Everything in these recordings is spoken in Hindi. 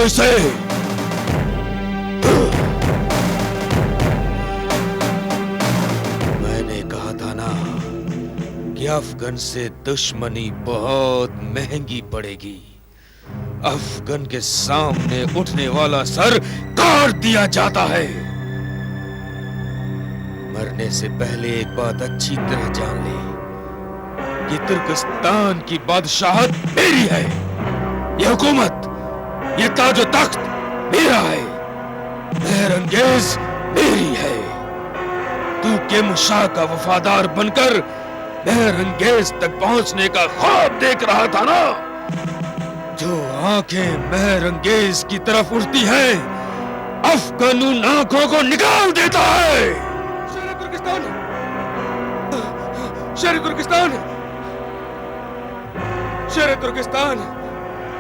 इसे। मैंने कहा था ना कि अफगन से दुश्मनी बहुत महंगी पड़ेगी। अफगन के सामने उठने वाला सर काट दिया जाता है। मरने से पहले एक बात अच्छी तरह जान ले कि तुर्किस्तान की बादशाहत मेरी है, ये हुकूमत, ये ताजो तख्त मेरा है, मेहरंगेज मेरी है। तू केम शाह का वफादार बनकर मेहरंगेज तक पहुंचने का ख्वाब देख रहा था ना। जो आंखें मेहरंगेज की तरफ उठती हैं, अफगन उन आंखों को निकाल देता है। शेर तुर्किस्तान, शेर तुर्किस्तान, शेर तुर्किस्तान,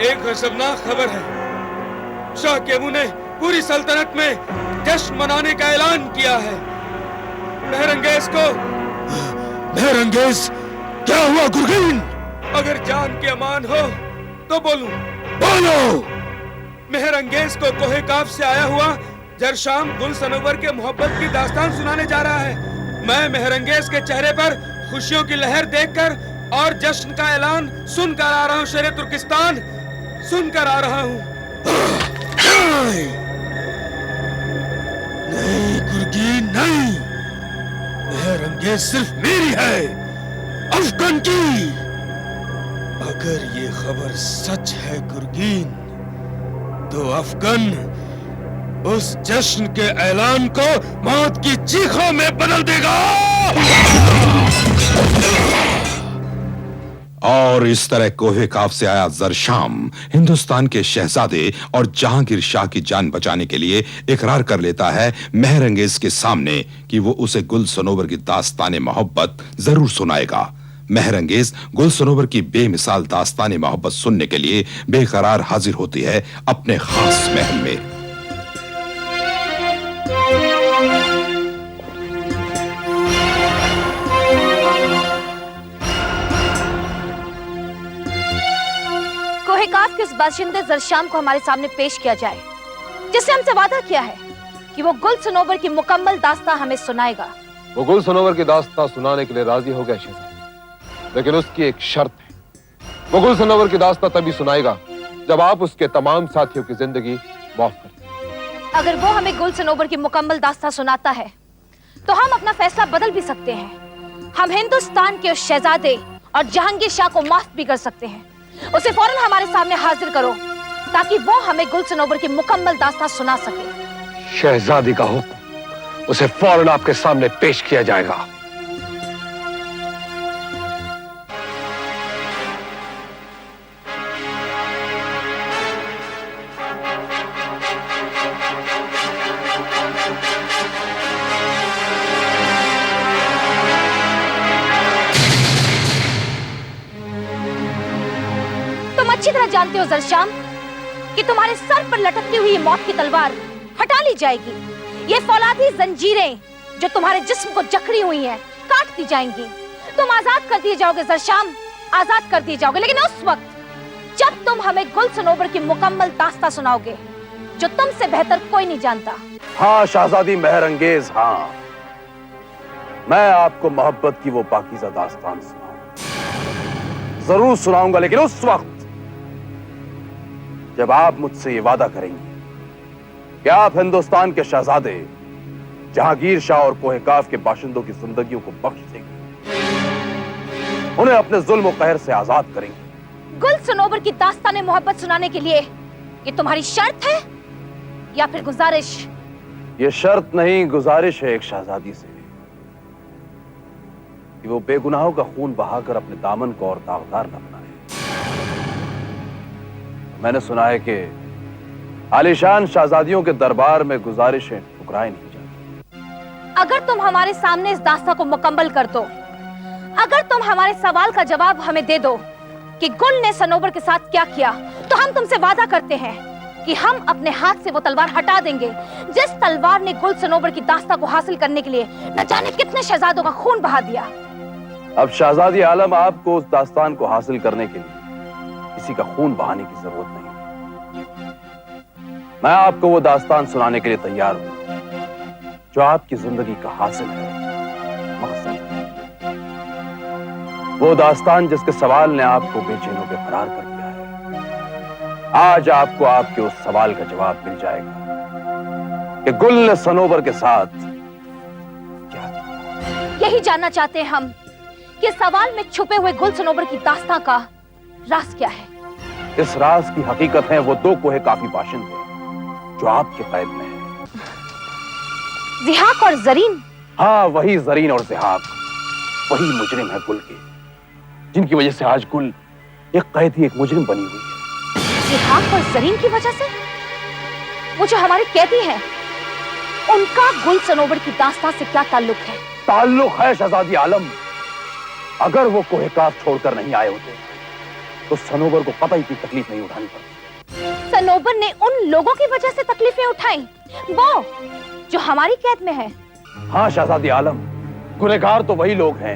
एक गजबनाक खबर है। शाह केमू ने पूरी सल्तनत में जश्न मनाने का ऐलान किया है। मेहरंगेज को। मेहरंगेज, क्या हुआ गुरगीन? अगर जान की अमान हो तो बोलूं। बोलो। मेहरंगेज को कोहे काफ से आया हुआ जरशाम गुल सनोवर के मोहब्बत की दास्तान सुनाने जा रहा है। मैं मेहरंगेज के चेहरे पर खुशियों की लहर देखकर और जश्न का ऐलान सुनकर आ रहा हूं। शेरे तुर्किस्तान, सुनकर आ रहा हूं। नहीं गुरगीन, नहीं। मेहरंगेज सिर्फ मेरी है, अफगन की। अगर ये खबर सच है गुरगीन, तो अफगन उस जश्न के ऐलान को मौत की चीखों में बदल देगा। और इस तरह कोहे काफ से आया जरशाम हिंदुस्तान के शहजादे और जहांगीर शाह की जान बचाने के लिए इकरार कर लेता है मेहरंगेज के सामने कि वो उसे गुल सनोवर की दास्ताने मोहब्बत जरूर सुनाएगा। मेहरंगेज गुल सनोवर की बेमिसाल दास्ताने मोहब्बत सुनने के लिए बेकरार हाजिर होती है अपने खास महल में। कोहे काफ के उस बाशिंदे जरशाम को हमारे सामने पेश किया जाए, जिसने हमसे वादा किया है कि वो गुल सनोवर की मुकम्मल दास्तां हमें सुनाएगा। वो गुल सनोवर की दास्तां सुनाने के लिए राजी हो गया शहजादी, लेकिन उसकी एक शर्त है। वो गुल सनोवर की दास्तां तभी सुनाएगा जब आप उसके तमाम साथियों की जिंदगी माफ कर दें। अगर वो हमें गुल सनोवर की मुकम्मल दास्तां सुनाता है तो हम अपना फैसला बदल भी सकते हैं। हम हिंदुस्तान के उस शहजादे और जहांगीर शाह को माफ भी कर सकते हैं। उसे फौरन हमारे सामने हाजिर करो ताकि वो हमें गुल सनोवर की मुकम्मल दास्तां सुना सके। शहजादी का हुक्म, उसे फौरन आपके सामने पेश किया जाएगा। अच्छी तरह जानते हो जरशाम कि तुम्हारे सर पर लटकती हुई मौत की तलवार हटा ली जाएगी। ये फौलादी जंजीरें जो तुम्हारे जिस्म को जकड़ी हुई हैं काट दी जाएंगी। तुम आजाद कर दिए जाओगे जरशाम, आजाद कर दिए जाओगे, लेकिन उस वक्त जब तुम हमें गुल सनोवर की मुकम्मल दास्तां सुनाओगे जो तुमसे बेहतर कोई नहीं जानता। हाँ शहजादी मेहरंगेज, हाँ, मैं आपको मोहब्बत की वो पाकीज़ा दास्तान सुनाऊंगा, जरूर सुनाऊंगा, लेकिन उस वक्त जब आप मुझसे ये वादा करेंगे कि आप हिंदुस्तान के शहजादे जहांगीर शाह और कोहे काफ के बाशिंदों की जिंदगियों को बख्श देंगे, उन्हें अपने जुल्म और कहर से आजाद करेंगे। गुल सनोवर की दास्ताने मोहब्बत सुनाने के लिए ये तुम्हारी शर्त है या फिर गुजारिश? ये शर्त नहीं, गुजारिश है एक शहजादी से कि वो बेगुनाहों का खून बहाकर अपने दामन को और दागदार न बनाए। मैंने सुना है कि आलीशान शहजादियों के दरबार में गुजारिशें ठुकराई नहीं जाती। अगर तुम हमारे सामने इस दास्तां को मुकम्मल कर दो, अगर तुम हमारे सवाल का जवाब हमें दे दो कि गुल ने सनोवर के साथ क्या किया, तो हम तुमसे वादा करते हैं कि हम अपने हाथ से वो तलवार हटा देंगे जिस तलवार ने गुल सनोवर की दास्तां को हासिल करने के लिए न जाने कितने शहजादों का खून बहा दिया। अब शहजादी आलम, आपको उस दास्तान को हासिल करने के लिए किसी का खून बहाने की जरूरत नहीं। मैं आपको वो दास्तान सुनाने के लिए तैयार हूं जो आपकी जिंदगी का हासिल है, मकसद है। वो दास्तान जिसके सवाल ने आपको बेचैनों पे फरार कर दिया है। आज आपको आपके उस सवाल का जवाब मिल जाएगा कि गुल ने सनोबर के साथ क्या किया। यही जानना चाहते हैं हम कि सवाल में छुपे हुए गुल सनोबर की दास्तां का राज क्या है। इस राज की हकीकत है वो दो कोहे काफी बाशिंदे जो आपके कैद में है। जिहाक और जरीन। हाँ, वही जरीन और जिहाक, वही मुजरिम है गुल के, जिनकी वजह से आज गुल एक कैदी, एक मुजरिम बनी हुई है। जिहाक और जरीन की वजह से? वो जो हमारे कैदी हैं, उनका गुल सनोबर की दास्तां से क्या ताल्लुक है? ताल्लुक है शहजादी आलम। अगर वो कोहे काफ छोड़कर नहीं आए होते तो सनोबर को कतई की तकलीफ नहीं उठानी पड़ती। सनोबर ने उन लोगों की वजह से तकलीफें उठाई, वो जो हमारी कैद में है। हाँ शहजादी आलम, गुनहगार तो वही लोग हैं।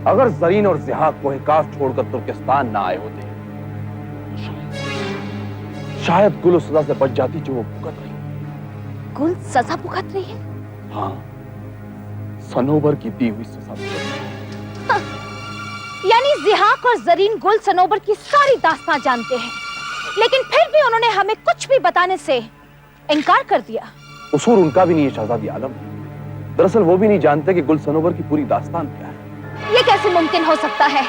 अगर जरीन और जिहाक कोहे काफ छोड़कर तुर्किस्तान ना आए होते शायद गुल उस सजा से बच जाती जो वो भुगत रही। गुल सजा भुगत रही है? हाँ, सनोबर की दी हुई सजा भुगत रही है। यानी जिहाक और जरीन गुल सनोबर की सारी दास्तां जानते हैं, लेकिन फिर भी उन्होंने हमें कुछ भी बताने से इनकार कर दिया। कसूर उनका भी नहीं है शहजादी आलम। दरअसल वो भी नहीं जानते कि गुल सनोबर की पूरी दास्तान क्या है। ये कैसे मुमकिन हो सकता है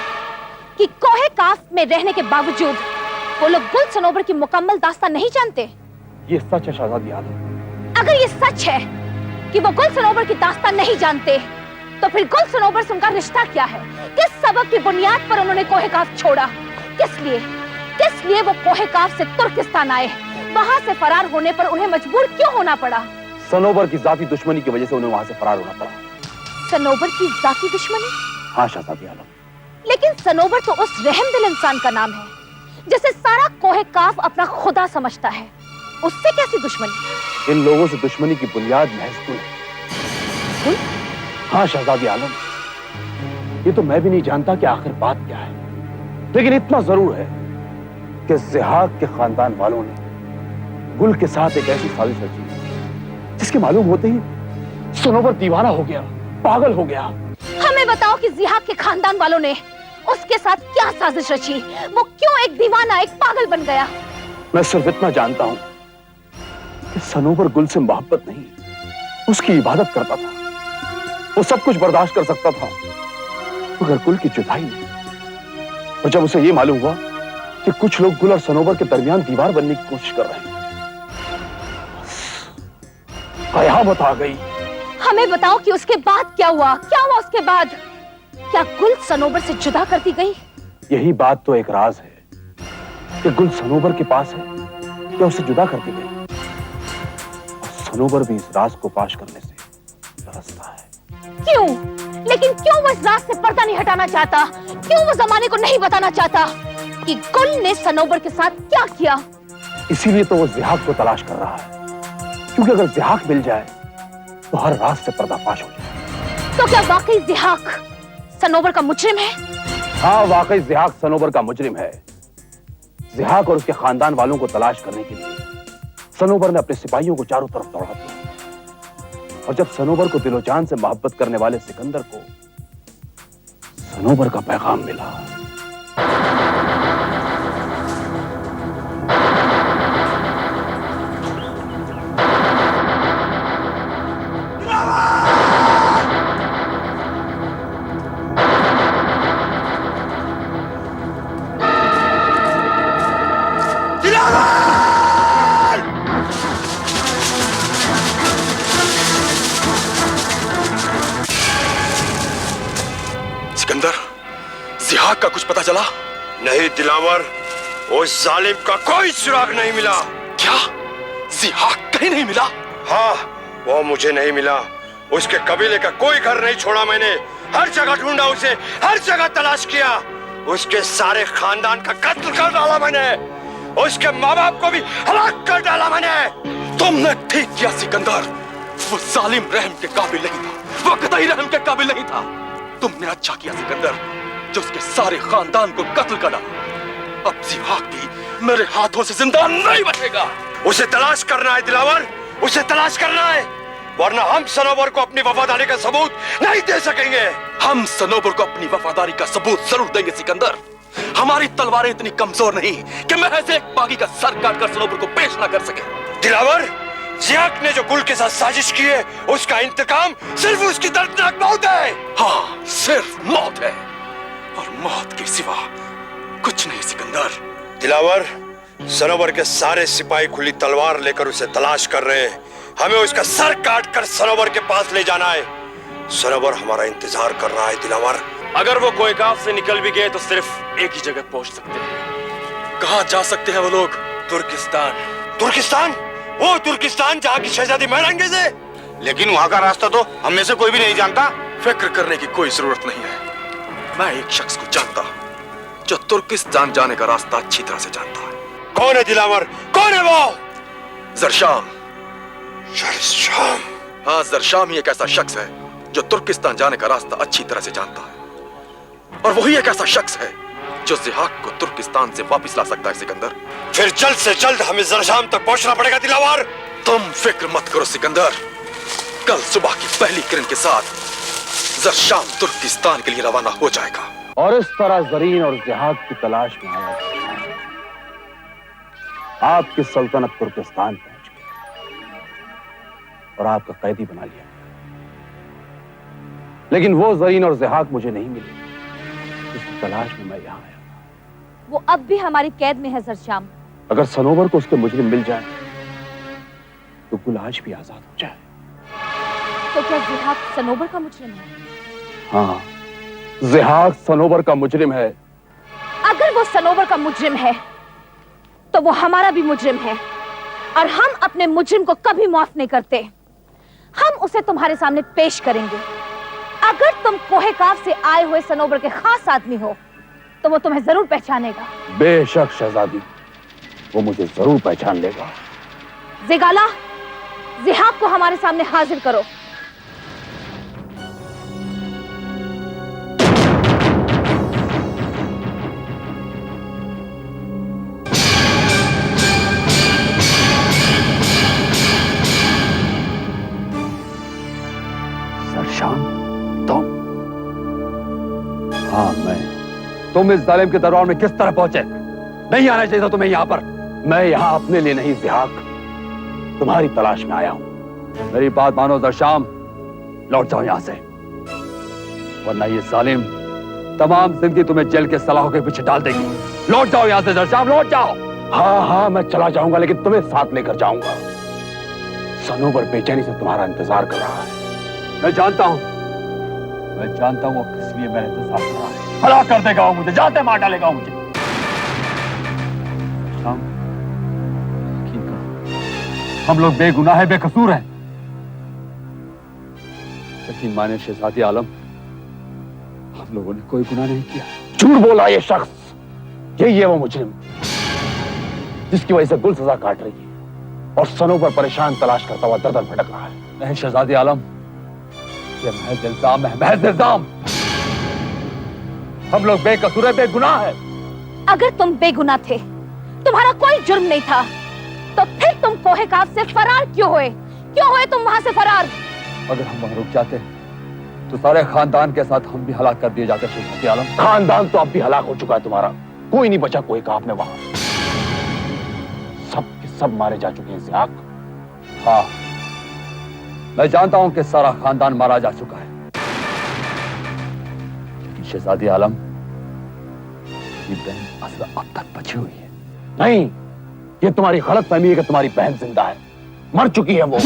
कि कोहे काफ में रहने के बावजूद वो लोग गुल सनोबर की मुकम्मल दास्तां नहीं जानते? ये सच है शहजादी आलम। अगर ये सच है कि वो गुल सनोबर की दास्तां नहीं जानते, तो फिर गुल सनोबर से उनका रिश्ता क्या है? किस सबब की बुनियाद पर उन्होंने कोहे काफ छोड़ा? किस लिए वो कोहे काफ से तुर्किस्तान आए? वहां से फरार होने पर उन्हें मजबूर क्यों होना पड़ा? सनोबर की जाती दुश्मनी की वजह से उन्हें वहां से फरार होना पड़ा। सनोबर की जाती दुश्मनी? हाँ शहजादी आलम। लेकिन सनोबर तो उस रहमदिल इंसान का नाम है जिसे सारा कोहे काफ अपना खुदा समझता है। उससे कैसी दुश्मनी? इन लोगों से दुश्मनी की बुनियाद महज गुल है। हाँ शहजादी आलम, ये तो मैं भी नहीं जानता कि आखिर बात क्या है, लेकिन इतना जरूर है कि जिहाक के खानदान वालों ने गुल के साथ एक ऐसी साजिश रची जिसके मालूम होते ही सनोबर दीवाना हो गया, पागल हो गया। हमें बताओ कि जिहाक के खानदान वालों ने उसके साथ क्या साजिश रची? वो क्यों एक दीवाना, एक पागल बन गया? मैं सिर्फ इतना जानता हूं कि सनोबर गुल से मोहब्बत नहीं, उसकी इबादत करता था। वो सब कुछ बर्दाश्त कर सकता था मगर गुल की जुदाई नहीं। और जब उसे ये मालूम हुआ कि कुछ लोग गुल और सनोबर के दरमियान दीवार बनने की कोशिश कर रहे हैं, कयामत आ गई। हमें बताओ कि उसके बाद क्या हुआ? क्या हुआ उसके बाद? क्या गुल सनोबर से जुदा कर दी गई? यही बात तो एक राज है कि गुल सनोबर के पास है या उसे जुदा कर दी गई। और सनोबर भी इस राज को पाश करने से तरसता है। क्यों? लेकिन क्यों वो इस राज से पर्दा नहीं हटाना चाहता? क्यों वो जमाने को नहीं बताना चाहता कि गुल ने सनोबर के साथ क्या किया? इसीलिए तो वो जिहाक को तलाश कर रहा है, क्योंकि अगर जिहाक मिल जाए तो हर राज से पर्दाफाश हो जाए। तो क्या वाकई जिहाक सनोबर का मुजरिम है? हाँ, वाकई जिहाक सनोबर का मुजरिम है। जिहाक और उसके खानदान वालों को तलाश करने के लिए सनोबर ने अपने सिपाहियों को चारों तरफ दौड़ा दिया। और जब सनोबर को दिलो जान से मोहब्बत करने वाले सिकंदर को सनोबर का पैगाम मिला, सिकंदर, जिहाक का कुछ पता चला? नहीं दिलावर, उस जालिम का कोई सुराग नहीं मिला। क्या? जिहाक कहीं नहीं मिला? हाँ, वो मुझे नहीं मिला। उसके कबीले का कोई घर नहीं छोड़ा मैंने। हर जगह ढूंढा उसे, हर जगह तलाश किया। उसके सारे खानदान का कत्ल कर डाला मैंने। उसके माँ बाप को भी हलाक कर डाला मैंने। तुमने ठीक किया सिकंदर। वो जालिम रहम के काबिल नहीं था, वो कतई रहम के काबिल नहीं था। तुमने अच्छा किया सिकंदर जो उसके सारे खानदान को कत्ल कर डाला। अब जिहाक भी मेरे हाथों से जिंदा नहीं बचेगा। उसे तलाश करना है दिलावर, उसे तलाश करना है, वरना हम सनोवर को अपनी वफादारी का सबूत नहीं दे सकेंगे। हम सनोवर को अपनी वफादारी का सबूत जरूर देंगे सिकंदर। हमारी तलवारें इतनी कमजोर नहीं कि महज एक बागी का सर काटकर सनोवर को पेश ना कर सके। दिलावर, जियाक ने जो गुल के साथ साजिश की है, उसका इंतकाम सिर्फ उसकी दर्दनाक मौत है। हाँ, सिर्फ मौत है, और मौत के सिवा कुछ नहीं सिकंदर। दिलावर, सनोवर के सारे सिपाही खुली तलवार लेकर उसे तलाश कर रहे हैं। हमें उसका सर काट कर सनोवर के पास ले जाना है। सनोवर हमारा इंतजार कर रहा है दिलावर। अगर वो कोयकाफ से निकल भी गए तो सिर्फ एक ही जगह पहुंच सकते हैं। कहां जा सकते हैं वो लोग? तुर्किस्तान। तुर्किस्तान? वो तुर्किस्तान जहाँ की शहजादी महरंगेज है। लेकिन वहां का रास्ता तो हम में से कोई भी नहीं जानता। फिक्र करने की कोई जरूरत नहीं है। मैं एक शख्स को जानता हूं जो तुर्किस्तान जाने का रास्ता अच्छी तरह से जानता है। कौन है दिलावर? कौन है वो? जरशाम। जरशाम? हाँ, जरशाम ही एक ऐसा शख्स है जो तुर्किस्तान जाने का रास्ता अच्छी तरह से जानता है, और वही एक ऐसा शख्स है जो जिहाक को तुर्किस्तान से वापस ला सकता है सिकंदर। फिर जल्द से जल्द हमें जरशाम तक पहुंचना पड़ेगा दिलावर। तुम फिक्र मत करो सिकंदर, कल सुबह की पहली किरण के साथ जरशाम तुर्किस्तान के लिए रवाना हो जाएगा। और इस तरह जरीन और जिहाक की तलाश में आया आपकी सल्तनत तुर्किस्तान पहुंच गई और आपका कैदी बना लिया। लेकिन वो जरीन और जिहाक मुझे नहीं मिली जिसकी तलाश में मैं यहां आया। वो अब भी हमारी कैद में है जरशाम। अगर सनोवर को उसके मुजरिम मिल जाए तो गुल आज भी आजाद हो जाए। तो क्या जिहाक सनोवर का मुजरिम है? हाँ, जिहाक सनोवर का मुजरिम है। अगर वो सनोवर का मुजरिम है तो वो हमारा भी मुजरिम है, और हम अपने मुजरिम को कभी माफ नहीं करते। हम उसे तुम्हारे सामने पेश करेंगे। अगर तुम कोहेकाफ से आए हुए सनोवर के खास आदमी हो तो वो तुम्हें जरूर पहचानेगा। बेशक शहजादी, वो मुझे जरूर पहचान लेगा। जिगाला, जिहाक को हमारे सामने हाजिर करो। सरशाम, तुम? हाँ, मैं। तुम इस जालिम के दरबार में किस तरह पहुंचे? नहीं आना चाहिए था तुम्हें यहां पर। मैं यहां अपने लिए नहीं जिहाक, तुम्हारी तलाश में आया हूं। मेरी बात मानो जरशाम, लौट जाओ यहां से, वरना ये जालिम तमाम जिंदगी तुम्हें जेल के सलाखों के पीछे डाल देगी। लौट जाओ यहां से जरशाम, लौट जाओ। हाँ हाँ, मैं चला जाऊंगा, लेकिन तुम्हें साथ लेकर जाऊंगा। सनोवर बेचैनी से तुम्हारा इंतजार कर रहा है। मैं जानता हूं वो किस लिए मेरा इंतजार कर रहा है। हलाक कर देगा वो मुझे, जाते मार डालेगा मुझे। शाम, यकीन करो, हम लोग बेगुनाह है, बेकसूर हैं। यकीन माने शहजादी आलम, हम लोगों ने कोई गुनाह नहीं किया। झूठ बोला ये शख्स। यही है वो मुजरिम जिसकी वजह से गुल सजा काट रही है और सनोवर परेशान तलाश करता हुआ दर-दर भटक रहा है। नहीं शहजादी आलम, ये महज इल्जाम है, महज इल्जाम। हम लोग बेकसूर है, बेगुनाह है। अगर तुम बेगुनाह थे, तुम्हारा कोई जुर्म नहीं था, तो फिर तुम कोहेकाफ से फरार क्यों हुए? क्यों हुए तुम वहां से फरार? अगर हम वहां रुक जाते तो सारे खानदान के साथ हम भी हलाक कर दिए जाते शहजादी आलम। खानदान तो अब भी हलाक हो चुका है तुम्हारा। कोई नहीं बचा कोहेकाफ में वहां। सब के सब मारे जा चुके हैं जिहाक। हाँ, मैं जानता हूं कि सारा खानदान मारा जा चुका है। शहजादी आलम, ये बहन असला अब तक बची हुई है। नहीं, ये तुम्हारी गलत फहमी है कि तुम्हारी बहन जिंदा है। मर चुकी है वो।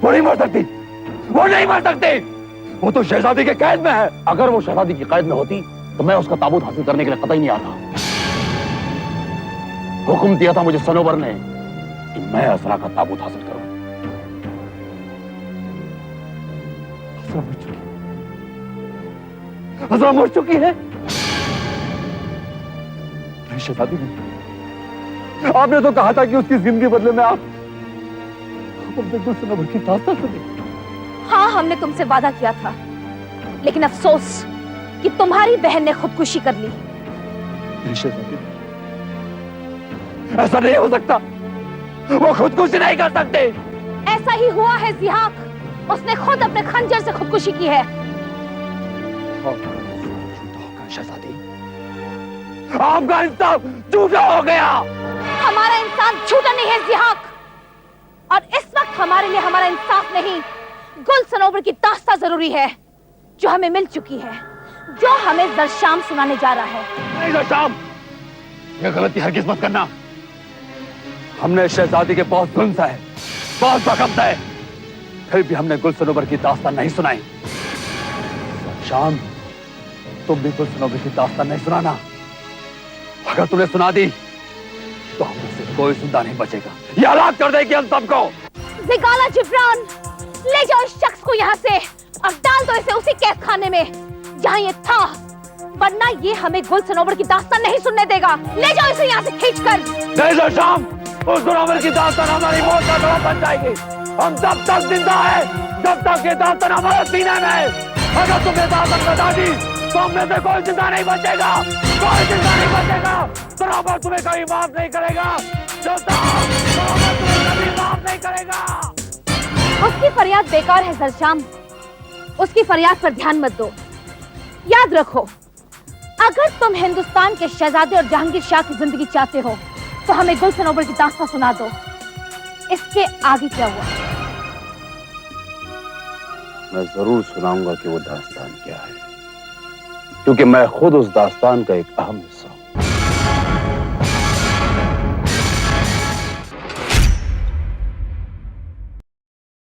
वो नहीं मर सकती, वो नहीं मर सकती। वो तो शहजादी के कैद में है। अगर वो शहजादी की कैद में होती तो मैं उसका ताबूत हासिल करने के लिए कतई नहीं आता। हुक्म दिया था मुझे सनोवर ने कि मैं असरा का ताबूत हासिल करूं। असरा मर चुकी है। शहजादी नहीं, आपने तो कहा था कि उसकी जिंदगी बदले में आप गुल सनोवर की दास्तान सुनेंगे। हाँ, हमने तुमसे वादा किया था, लेकिन अफसोस कि तुम्हारी बहन ने खुदकुशी कर ली। ऐसा नहीं हो सकता, वो खुदकुशी नहीं कर सकते। ऐसा ही हुआ है जिहाक, उसने खुद अपने खंजर से खुदकुशी की है। शहजादी, आपका इंसाफ झूठा हो गया। हमारा इंसाफ झूठा नहीं है जिहाक, और इस वक्त हमारे लिए हमारा इंसाफ नहीं, गुल सनोबर की दास्तां जरूरी है जो हमें मिल चुकी है, जो हमें जरशाम सुनाने जा रहा है। नहीं जरशाम, यह गलती हरगिज़ मत करना। हमने शहजादी के बहुत जुल्म सहे, बहुत वक़्त है, फिर भी हमने गुल सनोबर की दास्तां नहीं सुनाई। जरशाम, तुम भी गुल सनोबर की दास्तां नहीं सुनाना। अगर तुमने सुना दी तो हम से कोई जिंदा नहीं बचेगा। ये हलाक कर देगी हम सबको। ज़िगाला जिब्रान, ले जाओ इस शख्स को यहाँ से और डाल दो इसे उसी कैद खाने में जहाँ ये था, वरना ये हमें गुल सनोबर की दास्तां नहीं सुनने देगा। ले जाओ इसे यहाँ से खींचकर। नहीं जरशाम, उस सनोबर की दास्तां हमारी मौत का सबब बन जाएगी। हम तब तक जिंदा है जब तक ये दास्तां हमारे सीने में है। अगर तुमने दास्तां बता दी तो हम में से कोई जिंदा नहीं बचेगा, कोई जिंदा नहीं बचेगा। सनोबर तुम्हें कभी माफ नहीं करेगा, सनोबर तुम्हें कभी माफ नहीं करेगा। उसकी फरियाद बेकार है जरशाम, उसकी फरियाद पर ध्यान मत दो। याद रखो, अगर तुम हिंदुस्तान के शहजादे और जहांगीर शाह की जिंदगी चाहते हो तो हमें गुल सनोबर की दास्तां सुना दो। इसके आगे क्या हुआ? मैं जरूर सुनाऊंगा कि वो दास्तान क्या है, क्योंकि मैं खुद उस दास्तान का एक अहम हिस्सा हूं।